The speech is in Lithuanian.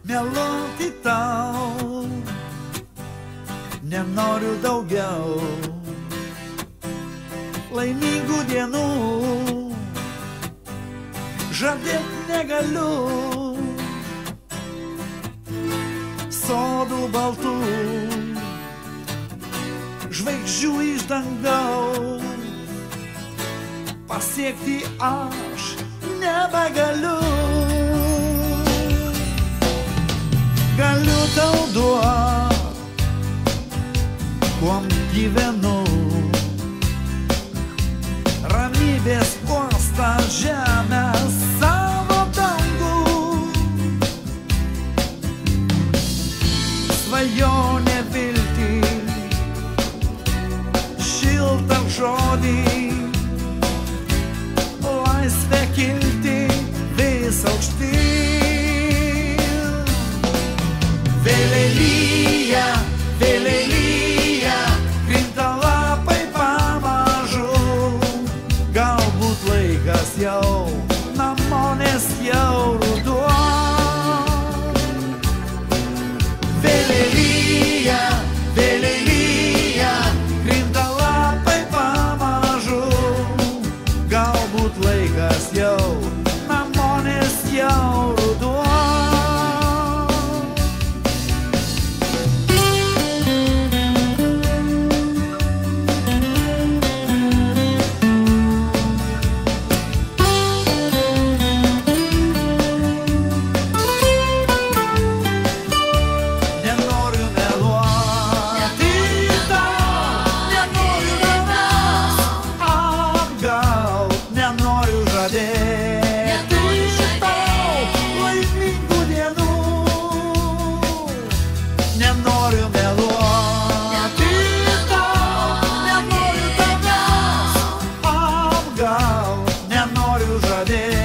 meluoti tau, nenoriu daugiau laimingų dienų, žadėt negaliu sodų baltų, žvaigždžių iš dangaus, pasiekti aš nebegaliu. Galiu tau duot, kuom gyvenu, ramybės uostą, žemę, savo dangų, svajonę, viltį, šiltą žodį, laisvę kilti vis aukštyn. Vėlelyja, vėlelyja, krinta lapai pamažu, galbūt laikas jau namo, nes jau ruduo. Vėlelyja, vėlelyja, krinta lapai pamažu, galbūt laikas jau namo, nes jau ruduo. Nenoriu meluoti tau, nenoriu tavęs apgaut, nenoriu žadėti.